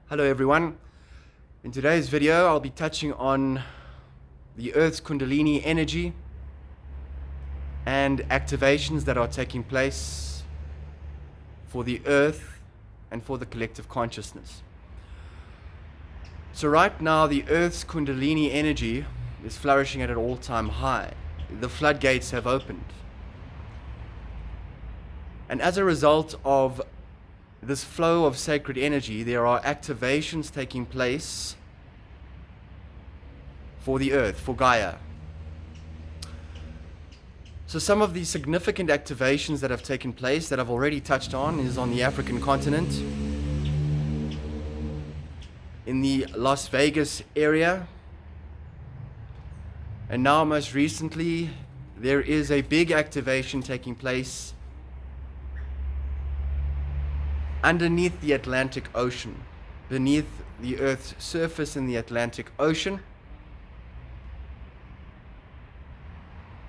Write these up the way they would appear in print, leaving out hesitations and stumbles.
Hello everyone. In today's video I'll be touching on the Earth's Kundalini energy and activations that are taking place for the Earth and for the collective consciousness. So right now the Earth's Kundalini energy is flourishing at an all-time high. The floodgates have opened. And as a result of this flow of sacred energy, there are activations taking place for the Earth, for Gaia. So some of the significant activations that have taken place that I've already touched on is on the African continent, in the Las Vegas area, and now most recently there is a big activation taking place underneath the Atlantic Ocean, beneath the Earth's surface in the Atlantic Ocean.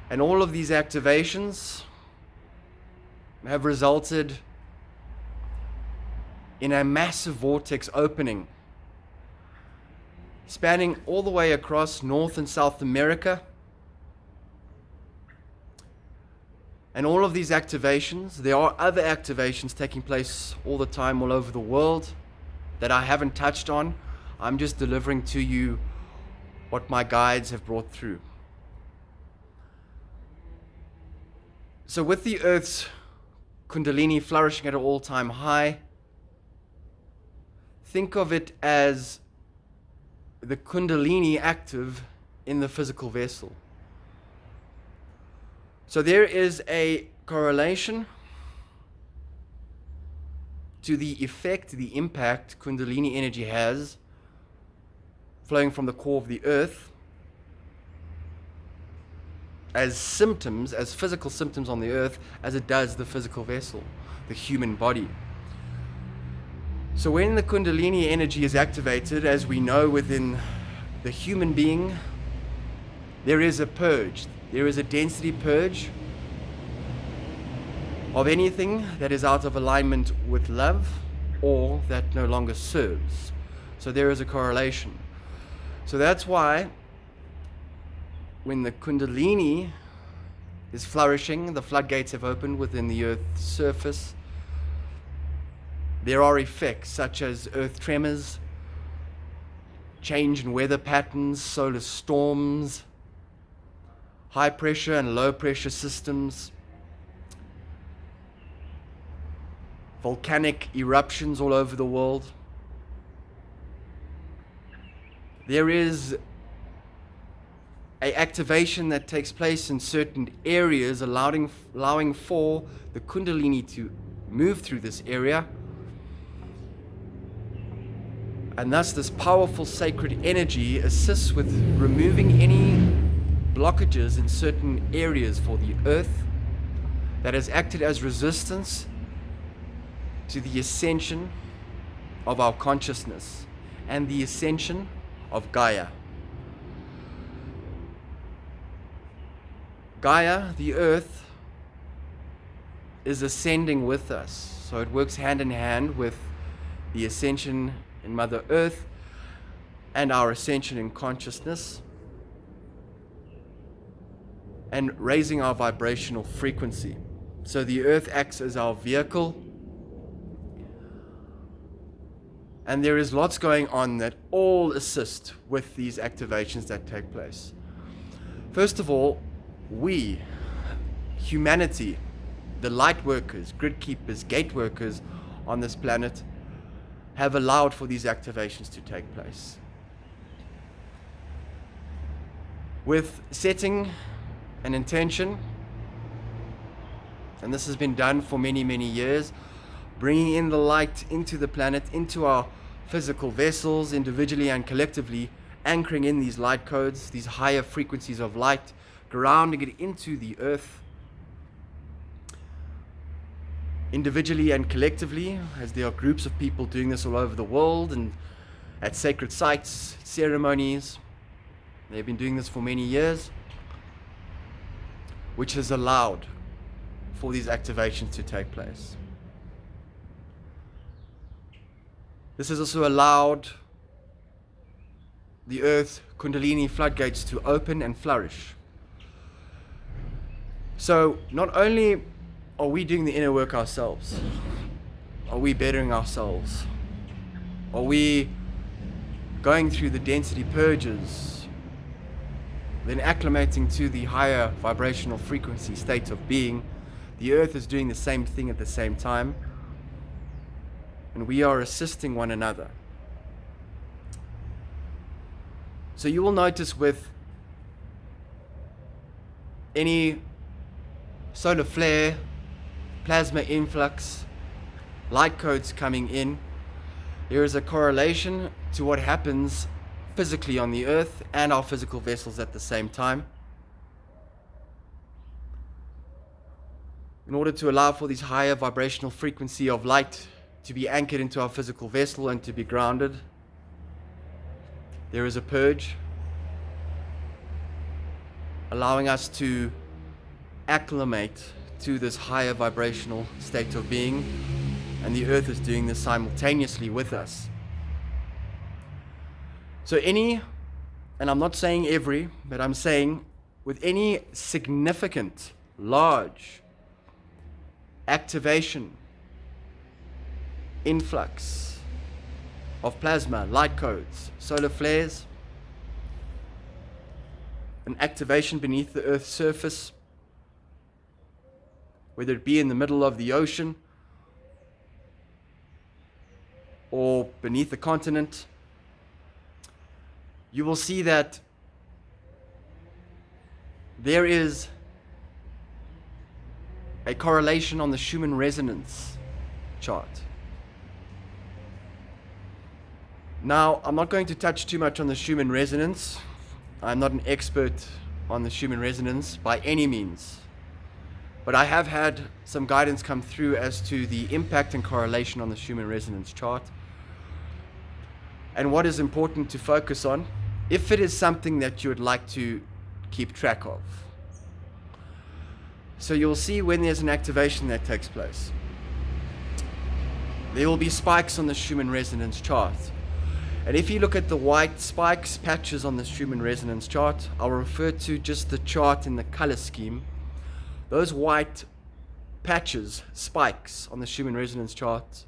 And all of these activations have resulted in a massive vortex opening, spanning all the way across North and South America. And all of these activations, there are other activations taking place all the time all over the world that I haven't touched on. I'm just delivering to you what my guides have brought through. So with the Earth's Kundalini flourishing at an all-time high, think of it as the Kundalini active in the physical vessel. So there is a correlation to the effect, the impact Kundalini energy has flowing from the core of the Earth as symptoms, as physical symptoms on the Earth, as it does the physical vessel, the human body. So when the Kundalini energy is activated, as we know within the human being, there is a purge. There is a density purge of anything that is out of alignment with love or that no longer serves. So there is a correlation. So that's why when the Kundalini is flourishing, the floodgates have opened within the Earth's surface. There are effects such as earth tremors, change in weather patterns, solar storms, high pressure and low pressure systems, volcanic eruptions all over the world. There is an activation that takes place in certain areas, allowing for the Kundalini to move through this area. And thus this powerful sacred energy assists with removing any blockages in certain areas for the Earth that has acted as resistance to the ascension of our consciousness and the ascension of Gaia. Gaia, the Earth, is ascending with us. So it works hand in hand with the ascension in Mother Earth and our ascension in consciousness, and raising our vibrational frequency. So the Earth acts as our vehicle. And there is lots going on that all assist with these activations that take place. First of all, we, humanity, the light workers, grid keepers, gate workers on this planet, have allowed for these activations to take place. With setting an intention, and this has been done for many, many years, bringing in the light into the planet, into our physical vessels, individually and collectively, anchoring in these light codes, these higher frequencies of light, grounding it into the Earth, individually and collectively, as there are groups of people doing this all over the world and at sacred sites, ceremonies. They've been doing this for many years, which has allowed for these activations to take place. This has also allowed the Earth Kundalini floodgates to open and flourish. So not only are we doing the inner work ourselves, are we bettering ourselves, are we going through the density purges, then acclimating to the higher vibrational frequency state of being, the Earth is doing the same thing at the same time, and we are assisting one another. So you will notice with any solar flare, plasma influx, light codes coming in, there is a correlation to what happens physically on the Earth and our physical vessels at the same time. In order to allow for this higher vibrational frequency of light to be anchored into our physical vessel and to be grounded, there is a purge, allowing us to acclimate to this higher vibrational state of being, and the Earth is doing this simultaneously with us. So and I'm not saying every, but I'm saying with any significant, large activation, influx of plasma, light codes, solar flares, an activation beneath the Earth's surface, whether it be in the middle of the ocean or beneath the continent, you will see that there is a correlation on the Schumann resonance chart. Now, I'm not going to touch too much on the Schumann resonance. I'm not an expert on the Schumann resonance by any means. But I have had some guidance come through as to the impact and correlation on the Schumann resonance chart. And what is important to focus on, if it is something that you would like to keep track of. So you'll see when there's an activation that takes place, there will be spikes on the Schumann resonance chart. And if you look at the white spikes, patches on the Schumann resonance chart, I'll refer to just the chart in the color scheme. Those white patches, spikes on the Schumann resonance chart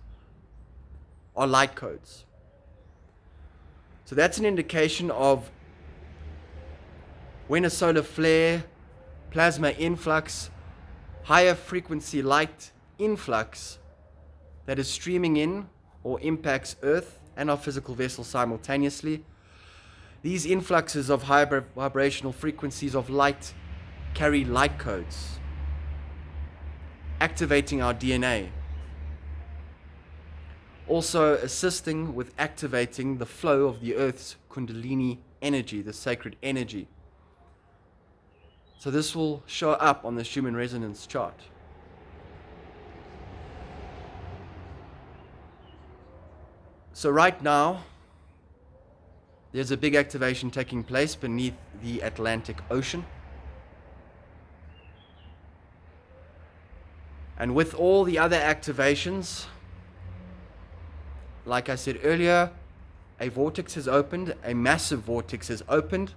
are light codes. So that's an indication of when a solar flare, plasma influx, higher frequency light influx that is streaming in or impacts Earth and our physical vessel simultaneously. These influxes of high vibrational frequencies of light carry light codes, activating our DNA, also assisting with activating the flow of the Earth's Kundalini energy, the sacred energy. So this will show up on the Schumann resonance chart. So right now, there's a big activation taking place beneath the Atlantic Ocean. And with all the other activations, like I said earlier, a vortex has opened, a massive vortex has opened.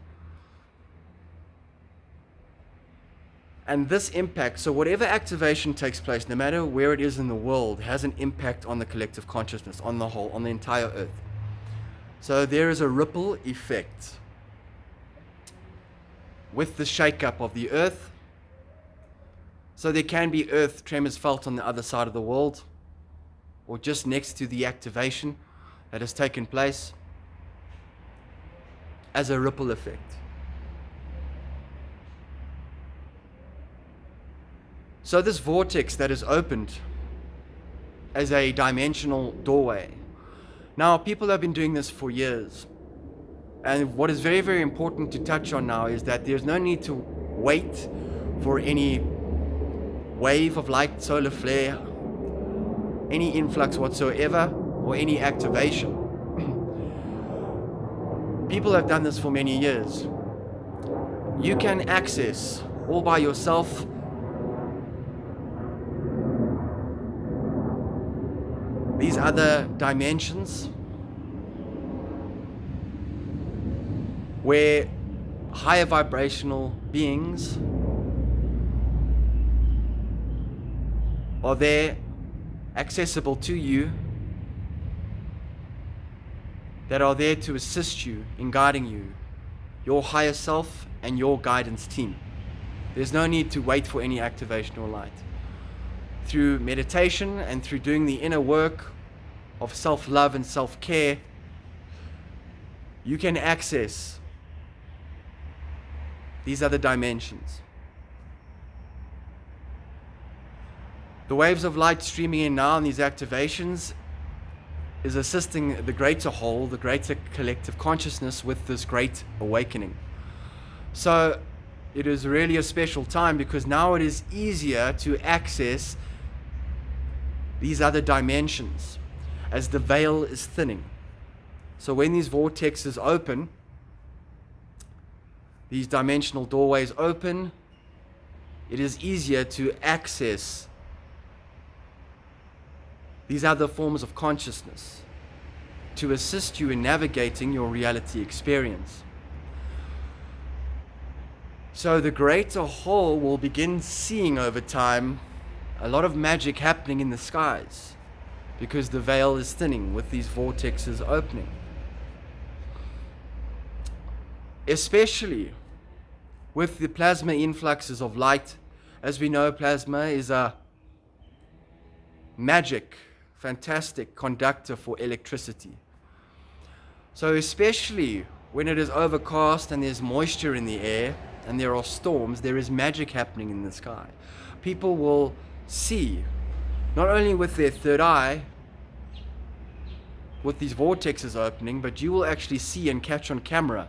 And this impact, so whatever activation takes place, no matter where it is in the world, has an impact on the collective consciousness, on the whole, on the entire Earth. So there is a ripple effect with the shake-up of the Earth. So there can be Earth tremors felt on the other side of the world, or just next to the activation that has taken place, as a ripple effect. So this vortex that is opened as a dimensional doorway. Now, people have been doing this for years. And what is very, very important to touch on now is that there's no need to wait for any wave of light, solar flare, any influx whatsoever, or any activation. People have done this for many years. You can access all by yourself these other dimensions where higher vibrational beings are there, accessible to you, that are there to assist you in guiding you, your higher self and your guidance team. There's no need to wait for any activation or light. Through meditation and through doing the inner work of self-love and self-care, you can access these other dimensions. The waves of light streaming in now in these activations is assisting the greater whole, the greater collective consciousness with this great awakening. So it is really a special time because now it is easier to access these other dimensions as the veil is thinning. So when these vortexes open, these dimensional doorways open, it is easier to access these other forms of consciousness to assist you in navigating your reality experience. So the greater whole will begin seeing over time a lot of magic happening in the skies because the veil is thinning with these vortexes opening. Especially with the plasma influxes of light. As we know, plasma is a magic, fantastic conductor for electricity. So especially when it is overcast and there's moisture in the air and there are storms, there is magic happening in the sky. People will see, not only with their third eye, with these vortexes opening, but you will actually see and catch on camera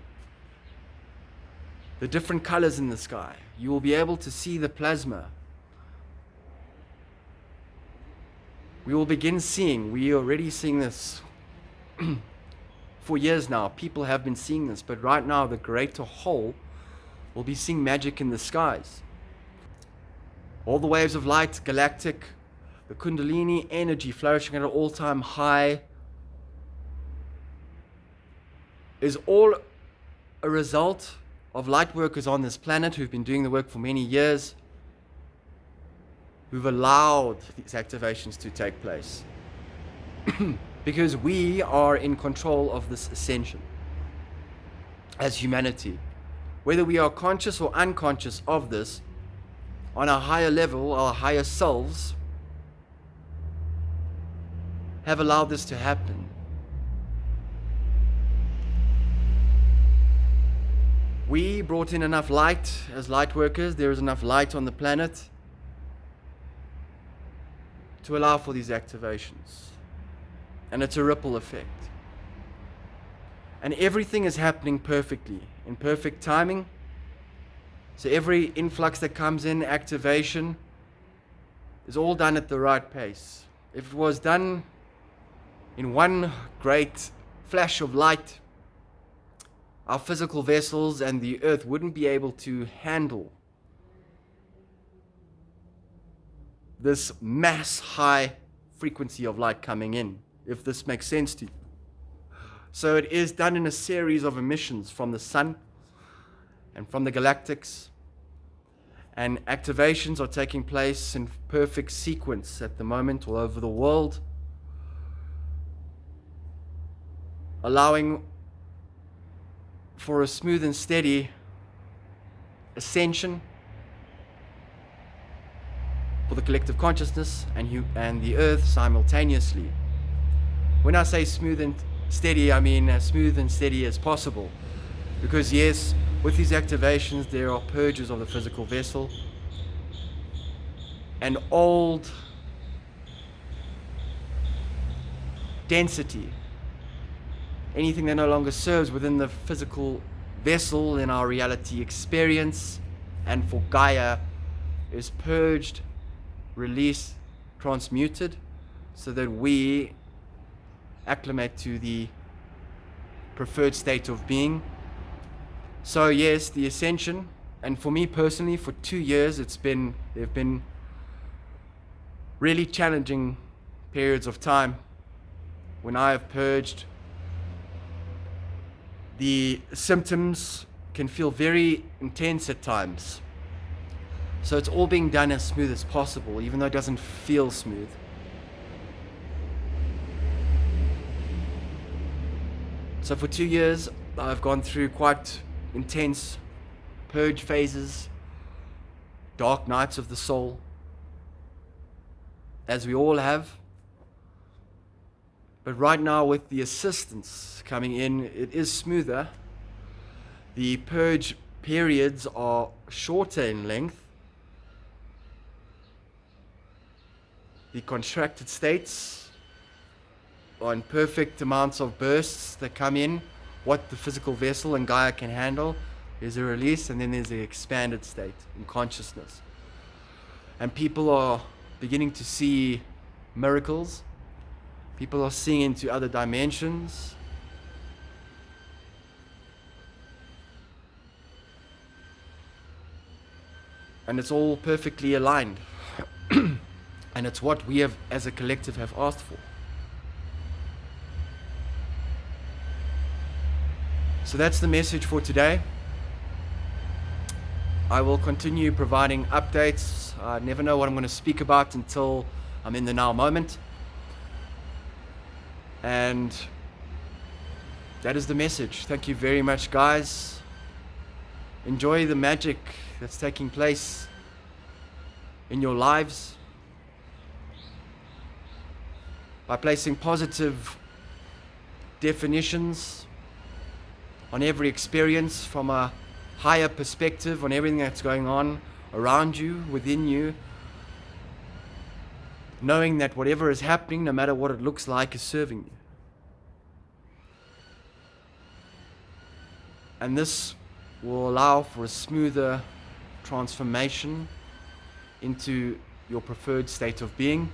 the different colors in the sky. You will be able to see the plasma. We will begin seeing, we are already seeing this for years now. People have been seeing this, but right now the greater whole will be seeing magic in the skies. All the waves of light, galactic, the Kundalini energy flourishing at an all-time high is all a result of light workers on this planet who've been doing the work for many years, who've allowed these activations to take place. Because we are in control of this ascension as humanity. Whether we are conscious or unconscious of this, on a higher level, our higher selves have allowed this to happen. We brought in enough light as light workers. There is enough light on the planet to allow for these activations. And it's a ripple effect. And everything is happening perfectly, in perfect timing. So every influx that comes in, activation, is all done at the right pace. If it was done in one great flash of light, our physical vessels and the earth wouldn't be able to handle this mass high frequency of light coming in, if this makes sense to you. So it is done in a series of emissions from the sun and from the galactics, and activations are taking place in perfect sequence at the moment all over the world, allowing for a smooth and steady ascension for the collective consciousness and the earth simultaneously. When I say smooth and steady, I mean as smooth and steady as possible. Because yes, with these activations there are purges of the physical vessel, and old density, anything that no longer serves within the physical vessel in our reality experience and for Gaia is purged, released, transmuted, so that we acclimate to the preferred state of being. So yes, the ascension, and for me personally, for 2 years they've been really challenging periods of time when I have purged the symptoms can feel very intense at times. So it's all being done as smooth as possible, even though it doesn't feel smooth. So for 2 years, I've gone through quite intense purge phases, dark nights of the soul, as we all have. But right now, with the assistance coming in, it is smoother. The purge periods are shorter in length. The contracted states are in perfect amounts of bursts that come in, what the physical vessel and Gaia can handle. There's a release, and then there's the expanded state in consciousness. And people are beginning to see miracles. People are seeing into other dimensions. And it's all perfectly aligned. And it's what we have, as a collective, have asked for. So that's the message for today. I will continue providing updates. I never know what I'm going to speak about until I'm in the now moment. And that is the message. Thank you very much, guys. Enjoy the magic that's taking place in your lives by placing positive definitions on every experience from a higher perspective, on everything that's going on around you, within you, knowing that whatever is happening, no matter what it looks like, is serving you. And this will allow for a smoother transformation into your preferred state of being.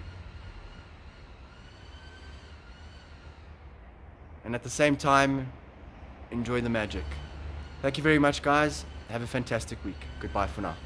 And at the same time, enjoy the magic. Thank you very much, guys. Have a fantastic week. Goodbye for now.